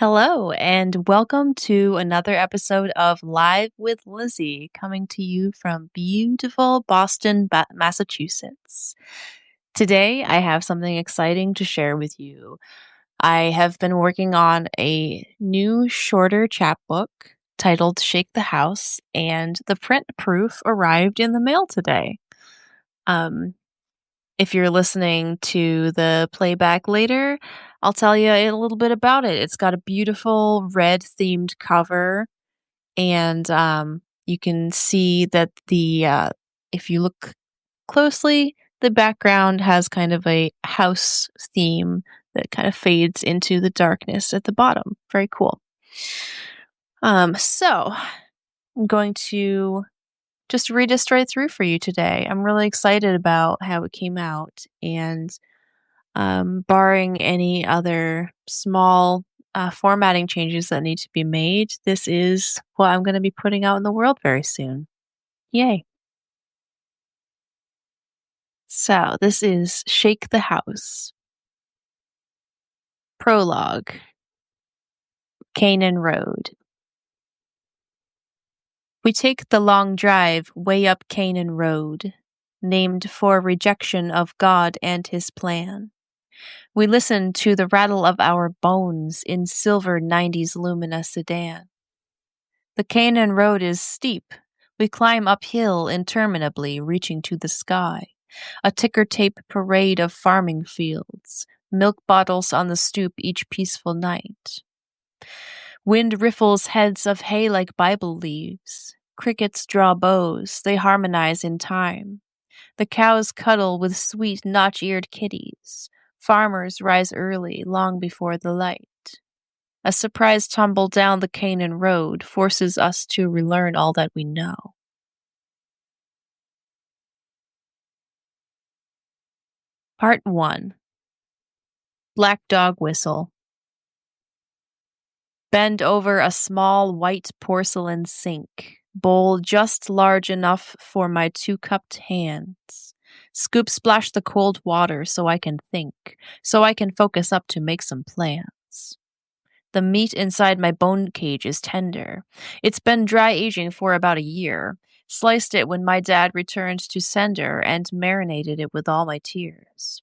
Hello, and welcome to another episode of Live with Lizzy, coming to you from beautiful Boston, Massachusetts. Today, I have something exciting to share with you. I have been working on a new, shorter chapbook titled Shake the House, and the print proof arrived in the mail today. Um, if you're listening to the playback later, I'll tell you a little bit about it. It's got a beautiful red themed cover, and you can see that if you look closely, the background has kind of a house theme that kind of fades into the darkness at the bottom. Very cool. So I'm going to just read it straight through for you today. I'm really excited about how it came out, and barring any other small formatting changes that need to be made, this is what I'm going to be putting out in the world very soon. Yay. So, this is Shake the House. Prologue. Canaan Road. We take the long drive way up Canaan Road, named for rejection of God and his plan. We listen to the rattle of our bones in silver 90s Lumina sedan. The Canaan Road is steep. We climb uphill interminably, reaching to the sky. A ticker tape parade of farming fields. Milk bottles on the stoop each peaceful night. Wind riffles heads of hay like Bible leaves. Crickets draw bows. They harmonize in time. The cows cuddle with sweet, notch-eared kitties. Farmers rise early, long before the light. A surprise tumble down the Canaan Road forces us to relearn all that we know. Part 1. Black Dog Whistle. Bend over a small white porcelain sink, bowl just large enough for my two-cupped hands. Scoop splash the cold water so I can think, so I can focus up to make some plans. The meat inside my bone cage is tender. It's been dry aging for about a year. Sliced it when my dad returned to sender and marinated it with all my tears.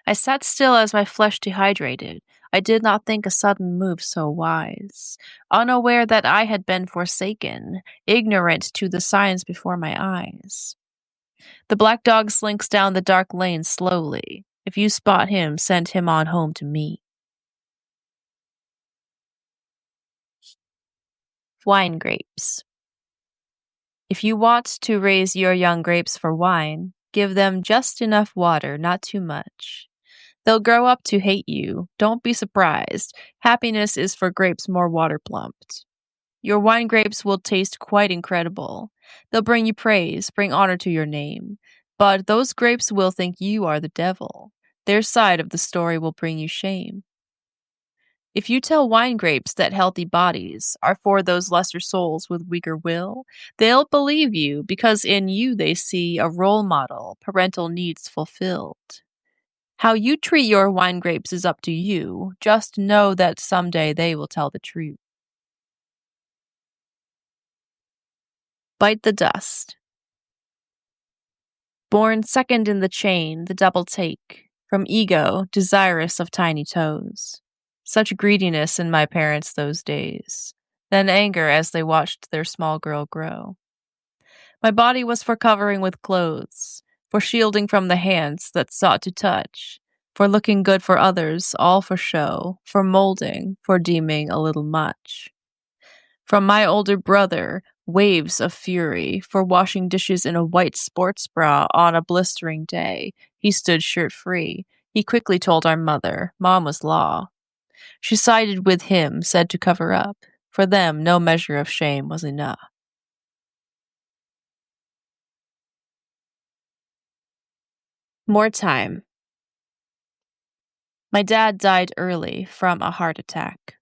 I sat still as my flesh dehydrated. I did not think a sudden move so wise. Unaware that I had been forsaken, ignorant to the signs before my eyes. The black dog slinks down the dark lane slowly. If you spot him, send him on home to me. Wine grapes. If you want to raise your young grapes for wine, give them just enough water, not too much. They'll grow up to hate you. Don't be surprised. Happiness is for grapes more water plumped. Your wine grapes will taste quite incredible. They'll bring you praise, bring honor to your name. But those grapes will think you are the devil. Their side of the story will bring you shame. If you tell wine grapes that healthy bodies are for those lesser souls with weaker will, they'll believe you because in you they see a role model, parental needs fulfilled. How you treat your wine grapes is up to you. Just know that someday they will tell the truth. Bite the dust. Born second in the chain, the double take, from ego, desirous of tiny toes. Such greediness in my parents those days, then anger as they watched their small girl grow. My body was for covering with clothes, for shielding from the hands that sought to touch, for looking good for others, all for show, for molding, for deeming a little much. From my older brother, waves of fury, for washing dishes in a white sports bra on a blistering day. He stood shirt-free. He quickly told our mother, Mom was law. She sided with him, said to cover up. For them, no measure of shame was enough. More time. My dad died early from a heart attack.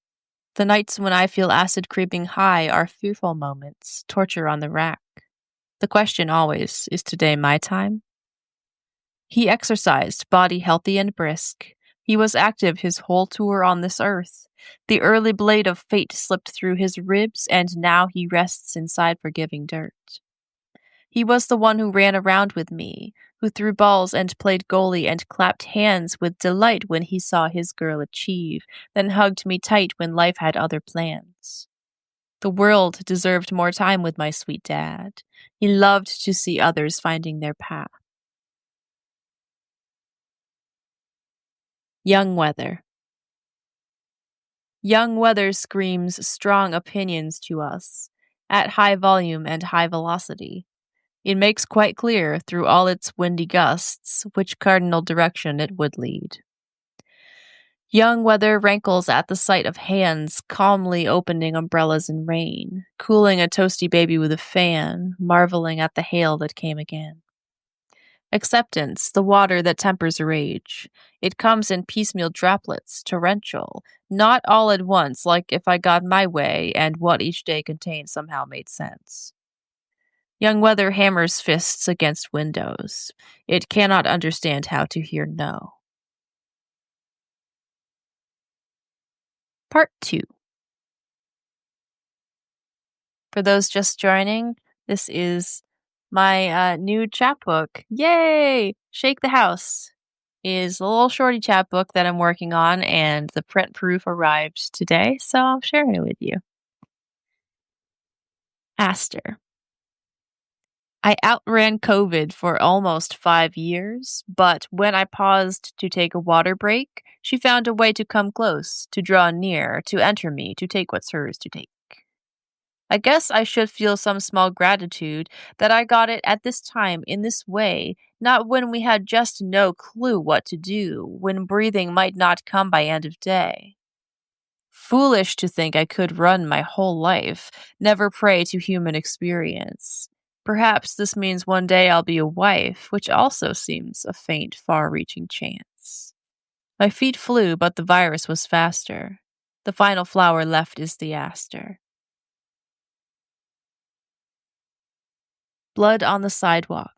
The nights when I feel acid creeping high are fearful moments, torture on the rack. The question always, is today my time? He exercised, body healthy and brisk. He was active his whole tour on this earth. The early blade of fate slipped through his ribs, and now he rests inside forgiving dirt. He was the one who ran around with me, who threw balls and played goalie and clapped hands with delight when he saw his girl achieve, then hugged me tight when life had other plans. The world deserved more time with my sweet dad. He loved to see others finding their path. Young Weather. Young Weather screams strong opinions to us, at high volume and high velocity. It makes quite clear, through all its windy gusts, which cardinal direction it would lead. Young Weather rankles at the sight of hands calmly opening umbrellas in rain, cooling a toasty baby with a fan, marveling at the hail that came again. Acceptance, the water that tempers rage. It comes in piecemeal droplets, torrential, not all at once, like if I got my way and what each day contained somehow made sense. Young Weather hammers fists against windows. It cannot understand how to hear no. Part 2. For those just joining, this is my new chapbook. Yay! Shake the House is a little shorty chapbook that I'm working on, and the print proof arrived today, so I'm sharing it with you. Aster. I outran COVID for almost 5 years, but when I paused to take a water break, she found a way to come close, to draw near, to enter me, to take what's hers to take. I guess I should feel some small gratitude that I got it at this time in this way, not when we had just no clue what to do, when breathing might not come by end of day. Foolish to think I could run my whole life, never prey to human experience. Perhaps this means one day I'll be a wife, which also seems a faint, far-reaching chance. My feet flew, but the virus was faster. The final flower left is the aster. Blood on the sidewalk.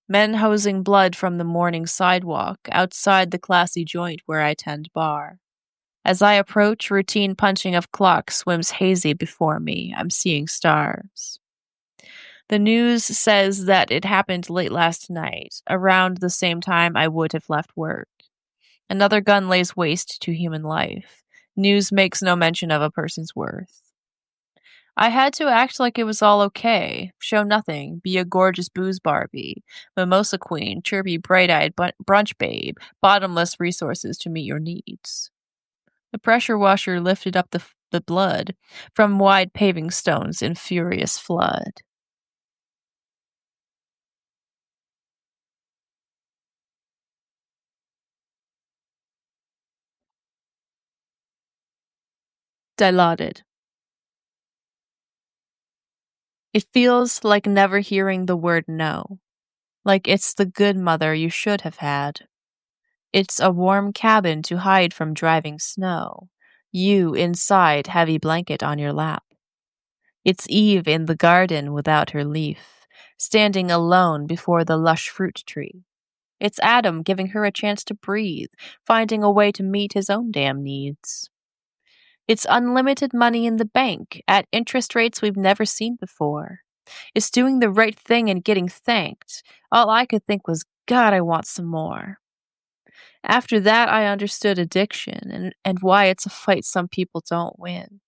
Men hosing blood from the morning sidewalk outside the classy joint where I tend bar. As I approach, routine punching of clock swims hazy before me. I'm seeing stars. The news says that it happened late last night, around the same time I would have left work. Another gun lays waste to human life. News makes no mention of a person's worth. I had to act like it was all okay, show nothing, be a gorgeous booze Barbie, mimosa queen, chirpy bright-eyed brunch babe, bottomless resources to meet your needs. The pressure washer lifted up the blood from wide paving stones in furious flood. Dilaudid. It feels like never hearing the word no, like it's the good mother you should have had. It's a warm cabin to hide from driving snow, you inside heavy blanket on your lap. It's Eve in the garden without her leaf, standing alone before the lush fruit tree. It's Adam giving her a chance to breathe, finding a way to meet his own damn needs. It's unlimited money in the bank at interest rates we've never seen before. It's doing the right thing and getting thanked. All I could think was, God, I want some more. After that, I understood addiction and why it's a fight some people don't win.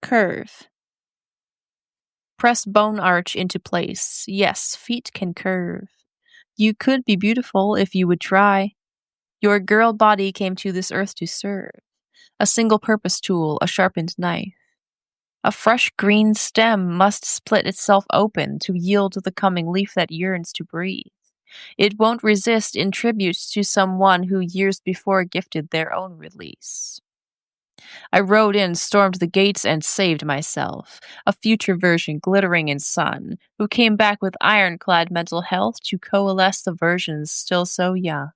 Curve. Press bone arch into place. Yes, feet can curve. You could be beautiful if you would try. Your girl body came to this earth to serve. A single purpose tool, a sharpened knife. A fresh green stem must split itself open to yield the coming leaf that yearns to breathe. It won't resist in tribute to someone who years before gifted their own release. I rode in, stormed the gates, and saved myself. A future version glittering in sun, who came back with ironclad mental health to coalesce the versions still so young.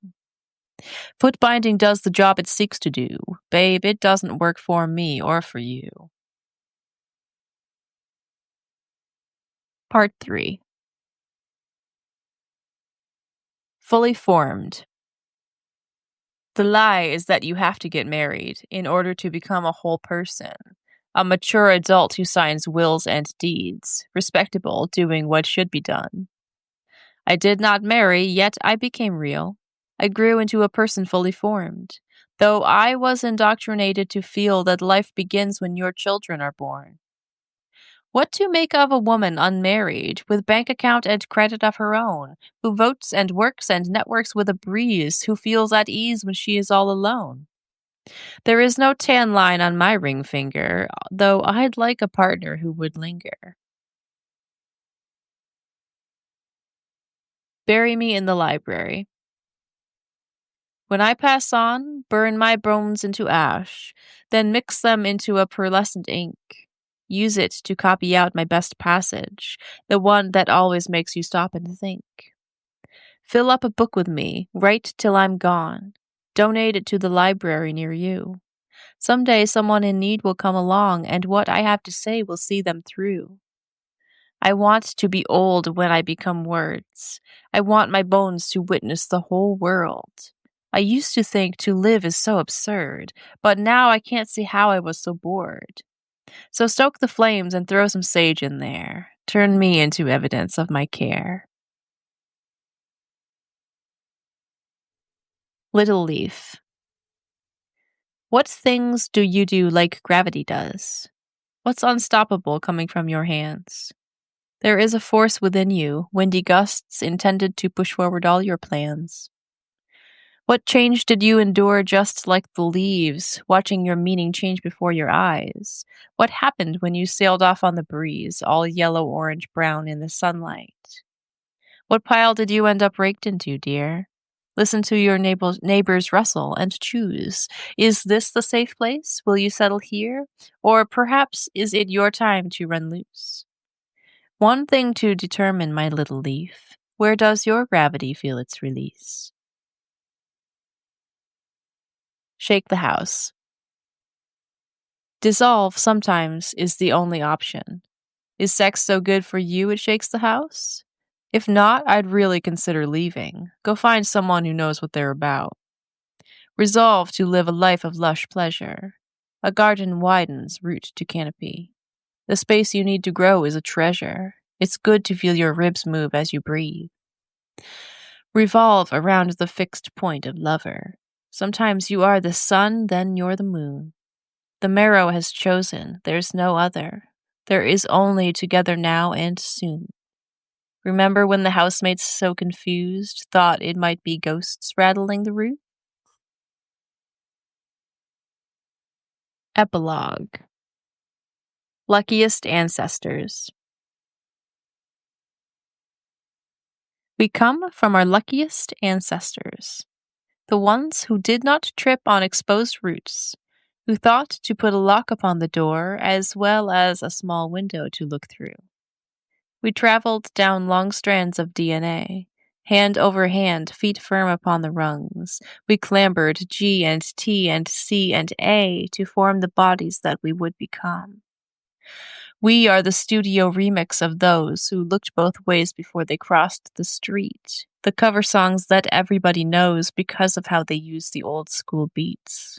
Foot binding does the job it seeks to do. Babe, it doesn't work for me or for you. Part 3. Fully formed. The lie is that you have to get married in order to become a whole person, a mature adult who signs wills and deeds, respectable, doing what should be done. I did not marry, yet I became real. I grew into a person fully formed, though I was indoctrinated to feel that life begins when your children are born. What to make of a woman unmarried, with bank account and credit of her own, who votes and works and networks with a breeze, who feels at ease when she is all alone? There is no tan line on my ring finger, though I'd like a partner who would linger. Bury me in the library. When I pass on, burn my bones into ash, then mix them into a pearlescent ink. Use it to copy out my best passage, the one that always makes you stop and think. Fill up a book with me, write till I'm gone. Donate it to the library near you. Someday someone in need will come along, and what I have to say will see them through. I want to be old when I become words. I want my bones to witness the whole world. I used to think to live is so absurd, but now I can't see how I was so bored. So stoke the flames and throw some sage in there. Turn me into evidence of my care. Little Leaf. What things do you do like gravity does? What's unstoppable coming from your hands? There is a force within you, windy gusts intended to push forward all your plans. What change did you endure just like the leaves, watching your meaning change before your eyes? What happened when you sailed off on the breeze, all yellow, orange, brown in the sunlight? What pile did you end up raked into, dear? Listen to your neighbors rustle and choose. Is this the safe place? Will you settle here? Or perhaps is it your time to run loose? One thing to determine, my little leaf. Where does your gravity feel its release? Shake the house. Dissolve sometimes is the only option. Is sex so good for you it shakes the house? If not, I'd really consider leaving. Go find someone who knows what they're about. Resolve to live a life of lush pleasure. A garden widens root to canopy. The space you need to grow is a treasure. It's good to feel your ribs move as you breathe. Revolve around the fixed point of lover. Sometimes you are the sun, then you're the moon. The marrow has chosen, there's no other. There is only together now and soon. Remember when the housemates, so confused, thought it might be ghosts rattling the roof? Epilogue. Luckiest Ancestors. We come from our luckiest ancestors, the ones who did not trip on exposed roots, who thought to put a lock upon the door as well as a small window to look through. We traveled down long strands of DNA, hand over hand, feet firm upon the rungs. We clambered G and T and C and A to form the bodies that we would become. We are the studio remix of those who looked both ways before they crossed the street. The cover songs that everybody knows because of how they use the old school beats.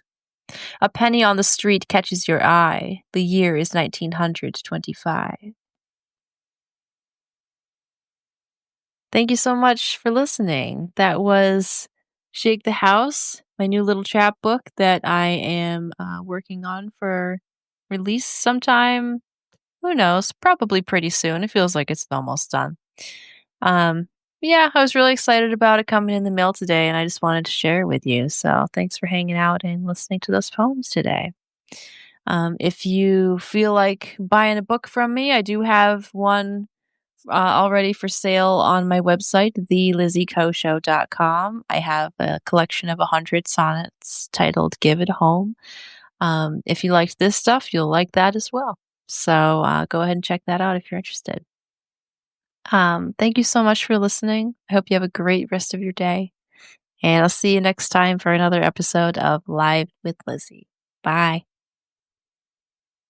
A penny on the street catches your eye. The year is 1925. Thank you so much for listening. That was Shake the House, my new little chapbook that I am working on for release sometime. Who knows? Probably pretty soon. It feels like it's almost done. Um, yeah, I was really excited about it coming in the mail today, and I just wanted to share it with you. So thanks for hanging out and listening to those poems today. If you feel like buying a book from me, I do have one already for sale on my website, thelizzycoshow.com. I have a collection of 100 sonnets titled Give It Home. If you liked this stuff, you'll like that as well. So go ahead and check that out if you're interested. Thank you so much for listening. I hope you have a great rest of your day. And I'll see you next time for another episode of Live with Lizzy. Bye.